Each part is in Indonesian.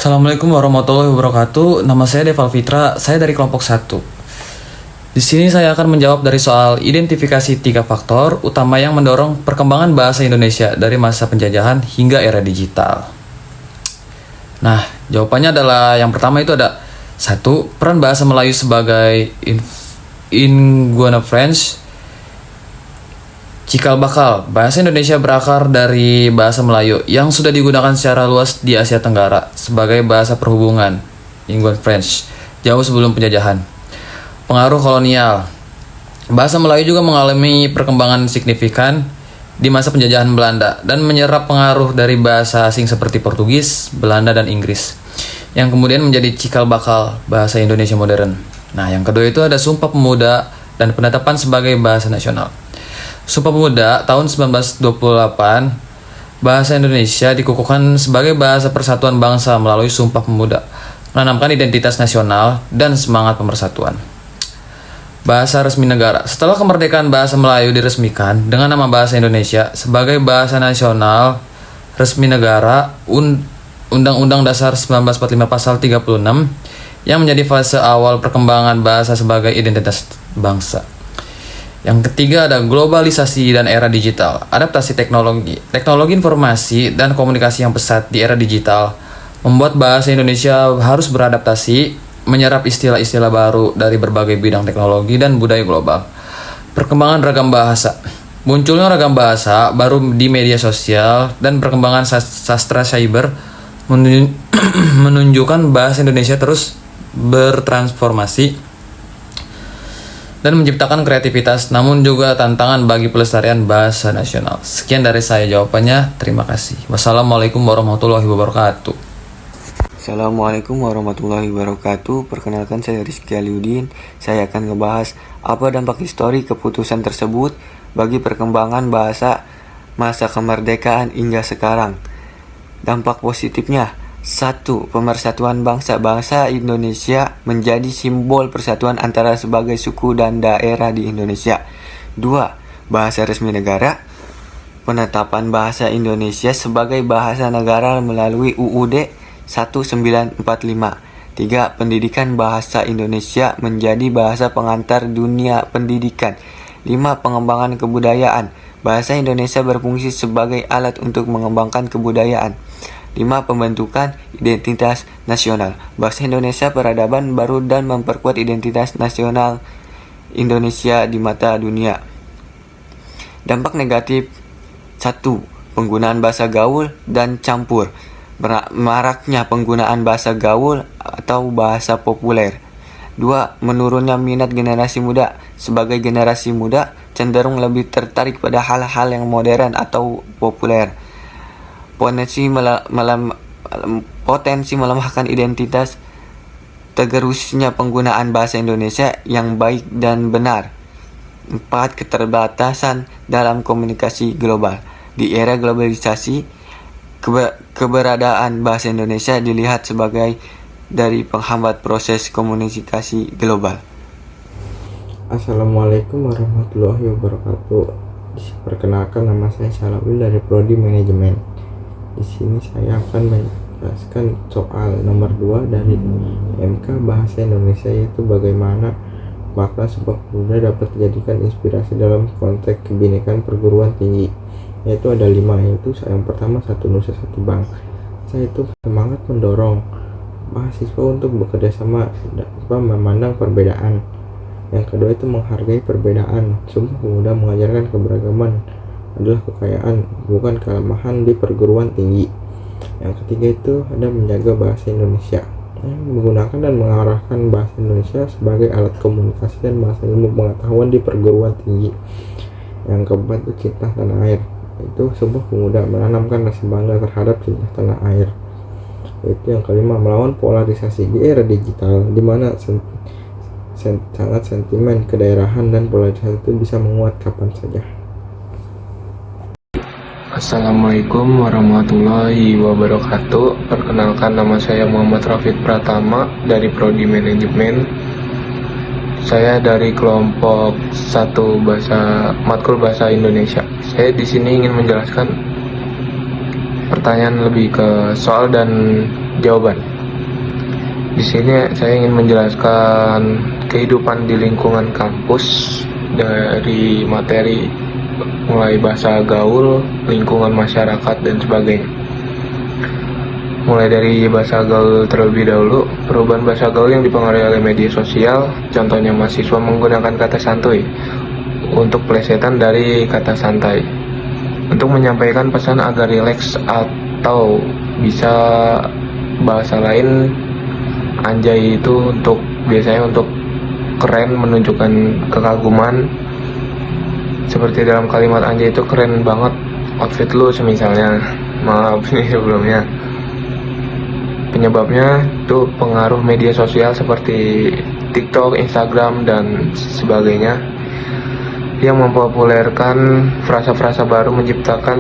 Assalamualaikum warahmatullahi wabarakatuh. Nama saya Deval Fitra, saya dari kelompok 1. Di sini saya akan menjawab dari soal identifikasi 3 faktor utama yang mendorong perkembangan bahasa Indonesia dari masa penjajahan hingga era digital. Nah, jawabannya adalah yang pertama itu ada 1. Peran bahasa Melayu sebagai Ingguana French. Cikal bakal, bahasa Indonesia berakar dari bahasa Melayu yang sudah digunakan secara luas di Asia Tenggara sebagai bahasa perhubungan, Ingguan French, jauh sebelum penjajahan. Pengaruh kolonial, bahasa Melayu juga mengalami perkembangan signifikan di masa penjajahan Belanda dan menyerap pengaruh dari bahasa asing seperti Portugis, Belanda, dan Inggris, yang kemudian menjadi cikal bakal bahasa Indonesia modern. Nah, yang kedua itu ada Sumpah Pemuda dan penetapan sebagai bahasa nasional. Sumpah Pemuda tahun 1928, bahasa Indonesia dikukuhkan sebagai bahasa persatuan bangsa melalui Sumpah Pemuda, menanamkan identitas nasional dan semangat pemersatuan. Bahasa resmi negara. Setelah kemerdekaan bahasa Melayu diresmikan dengan nama bahasa Indonesia sebagai bahasa nasional resmi negara, Undang-Undang Dasar 1945 Pasal 36 yang menjadi fase awal perkembangan bahasa sebagai identitas bangsa. Yang ketiga ada globalisasi dan era digital. Adaptasi teknologi. Teknologi informasi dan komunikasi yang pesat di era digital membuat bahasa Indonesia harus beradaptasi, menyerap istilah-istilah baru dari berbagai bidang teknologi dan budaya global. Perkembangan ragam bahasa. Munculnya ragam bahasa baru di media sosial dan perkembangan sastra cyber menunjukkan bahasa Indonesia terus bertransformasi dan menciptakan kreativitas, namun juga tantangan bagi pelestarian bahasa nasional. Sekian dari saya jawabannya, terima kasih. Wassalamualaikum warahmatullahi wabarakatuh. Assalamualaikum warahmatullahi wabarakatuh. Perkenalkan, saya Rizky Aliuddin. Saya akan ngebahas apa dampak histori keputusan tersebut bagi perkembangan bahasa masa kemerdekaan hingga sekarang. Dampak positifnya: 1. Pemersatuan bangsa Indonesia menjadi simbol persatuan antara sebagai suku dan daerah di Indonesia. 2. Bahasa resmi negara. Penetapan bahasa Indonesia sebagai bahasa negara melalui UUD 1945. 3. Pendidikan bahasa Indonesia menjadi bahasa pengantar dunia pendidikan. 5. Pengembangan kebudayaan. Bahasa Indonesia berfungsi sebagai alat untuk mengembangkan kebudayaan. 5. Pembentukan identitas nasional. Bahasa Indonesia peradaban baru dan memperkuat identitas nasional Indonesia di mata dunia. Dampak negatif: 1. Penggunaan bahasa gaul dan campur. Maraknya penggunaan bahasa gaul atau bahasa populer. 2. Menurunnya minat generasi muda. Sebagai generasi muda cenderung lebih tertarik pada hal-hal yang modern atau populer. Potensi melemahkan identitas, tergerusnya penggunaan bahasa Indonesia yang baik dan benar. 4. Keterbatasan dalam komunikasi global. Di era globalisasi, keberadaan bahasa Indonesia dilihat sebagai dari penghambat proses komunikasi global. Assalamualaikum warahmatullahi wabarakatuh. Perkenalkan, nama saya Salabil dari Prodi Manajemen. Di sini saya akan menjelaskan soal nomor 2 dari MK Bahasa Indonesia, yaitu bagaimana makna Sumpah Pemuda dapat dijadikan inspirasi dalam konteks kebinekaan perguruan tinggi. Yaitu ada 5, yaitu yang pertama, satu nusa satu bangsa. Itu semangat mendorong mahasiswa untuk bekerja sama tanpa memandang perbedaan. Yang kedua itu menghargai perbedaan. Sumpah Pemuda mengajarkan keberagaman adalah kekayaan, bukan kelemahan di perguruan tinggi. Yang ketiga itu ada menjaga bahasa Indonesia, menggunakan dan mengarahkan bahasa Indonesia sebagai alat komunikasi dan bahasa ilmu pengetahuan di perguruan tinggi. Yang keempat itu cinta tanah air. Itu Sumpah Pemuda menanamkan rasa bangga terhadap cinta tanah air. Itu yang kelima, melawan polarisasi di era digital, di mana sangat sentimen kedaerahan dan polarisasi itu bisa menguat kapan saja. Assalamualaikum warahmatullahi wabarakatuh. Perkenalkan, nama saya Muhammad Rafiq Pratama dari Prodi Manajemen. Saya dari kelompok 1 matkul bahasa Indonesia. Saya di sini ingin menjelaskan pertanyaan lebih ke soal dan jawaban. Di sini saya ingin menjelaskan kehidupan di lingkungan kampus dari materi mulai bahasa gaul, lingkungan masyarakat dan sebagainya. Mulai dari bahasa gaul terlebih dahulu, perubahan bahasa gaul yang dipengaruhi oleh media sosial, contohnya mahasiswa menggunakan kata santuy untuk plesetan dari kata santai, untuk menyampaikan pesan agar rileks atau bisa bahasa lain, anjay itu biasanya untuk keren, menunjukkan kekaguman. Seperti dalam kalimat anjay itu keren banget outfit lu semisalnya. Maaf nih sebelumnya. Penyebabnya itu pengaruh media sosial seperti TikTok, Instagram, dan sebagainya yang mempopulerkan frasa-frasa baru, menciptakan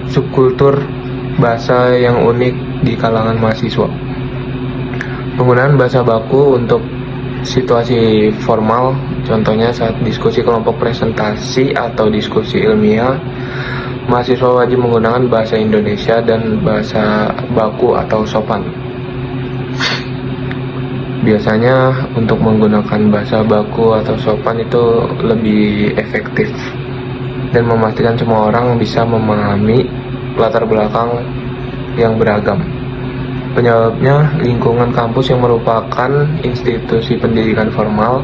subkultur bahasa yang unik di kalangan mahasiswa. Penggunaan bahasa baku untuk situasi formal, contohnya saat diskusi kelompok presentasi atau diskusi ilmiah, mahasiswa wajib menggunakan bahasa Indonesia dan bahasa baku atau sopan. Biasanya untuk menggunakan bahasa baku atau sopan itu lebih efektif dan memastikan semua orang bisa memahami latar belakang yang beragam. Penyebabnya, lingkungan kampus yang merupakan institusi pendidikan formal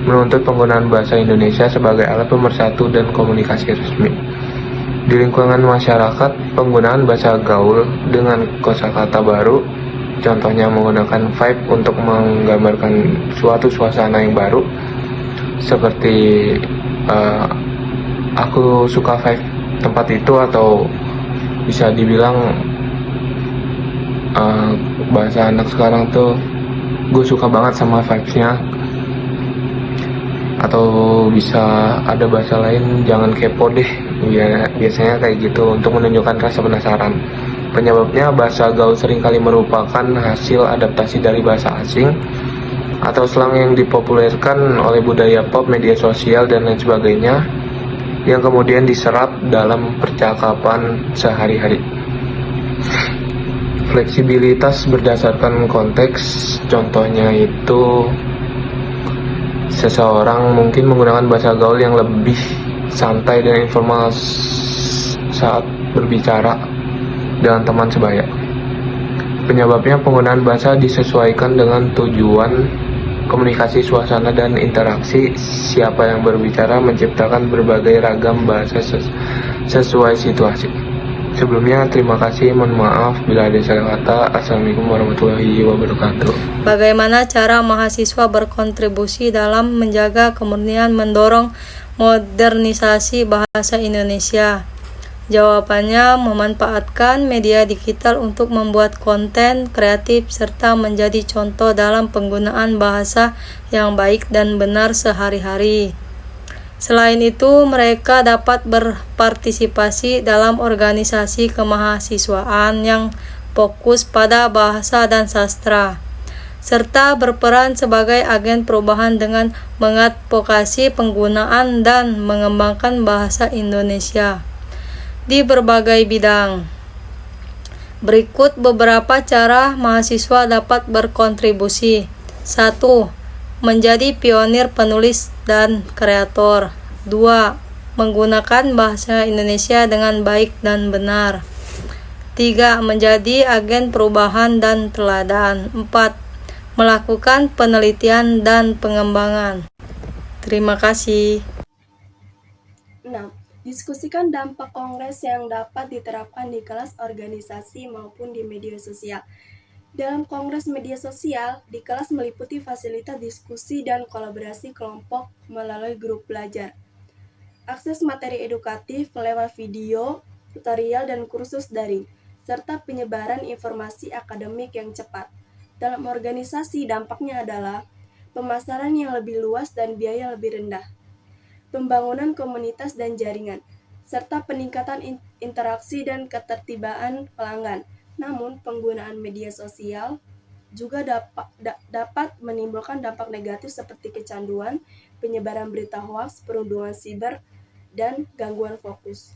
menuntut penggunaan bahasa Indonesia sebagai alat pemersatu dan komunikasi resmi. Di lingkungan masyarakat, penggunaan bahasa gaul dengan kosakata baru, contohnya menggunakan vibe untuk menggambarkan suatu suasana yang baru, seperti aku suka vibe tempat itu, atau bisa dibilang bahasa anak sekarang tuh gue suka banget sama vibes-nya. Atau bisa ada bahasa lain, jangan kepo deh ya, biasanya kayak gitu untuk menunjukkan rasa penasaran. Penyebabnya, bahasa gaul seringkali merupakan hasil adaptasi dari bahasa asing atau slang yang dipopulerkan oleh budaya pop, media sosial, dan lain sebagainya yang kemudian diserap dalam percakapan sehari-hari. Fleksibilitas berdasarkan konteks, contohnya itu seseorang mungkin menggunakan bahasa gaul yang lebih santai dan informal saat berbicara dengan teman sebaya. Penyebabnya, penggunaan bahasa disesuaikan dengan tujuan komunikasi, suasana, dan interaksi. Siapa yang berbicara menciptakan berbagai ragam bahasa sesuai situasi. Sebelumnya, terima kasih, mohon maaf bila ada salah kata. Assalamualaikum warahmatullahi wabarakatuh. Bagaimana cara mahasiswa berkontribusi dalam menjaga kemurnian mendorong modernisasi bahasa Indonesia? Jawabannya, memanfaatkan media digital untuk membuat konten kreatif serta menjadi contoh dalam penggunaan bahasa yang baik dan benar sehari-hari. Selain itu, mereka dapat berpartisipasi dalam organisasi kemahasiswaan yang fokus pada bahasa dan sastra, serta berperan sebagai agen perubahan dengan mengadvokasi penggunaan dan mengembangkan bahasa Indonesia di berbagai bidang. Berikut beberapa cara mahasiswa dapat berkontribusi. 1. Menjadi pionir penulis dan kreator. 2. Menggunakan bahasa Indonesia dengan baik dan benar. 3. Menjadi agen perubahan dan teladan. 4. Melakukan penelitian dan pengembangan. Terima kasih. 6. Diskusikan dampak kongres yang dapat diterapkan di kelas organisasi maupun di media sosial. Dalam kongres media sosial, di kelas meliputi fasilitas diskusi dan kolaborasi kelompok melalui grup belajar. Akses materi edukatif lewat video, tutorial, dan kursus daring, serta penyebaran informasi akademik yang cepat. Dalam organisasi, dampaknya adalah pemasaran yang lebih luas dan biaya lebih rendah, pembangunan komunitas dan jaringan, serta peningkatan interaksi dan ketertiban pelanggan. Namun, penggunaan media sosial juga dapat menimbulkan dampak negatif seperti kecanduan, penyebaran berita hoaks, perundungan siber, dan gangguan fokus.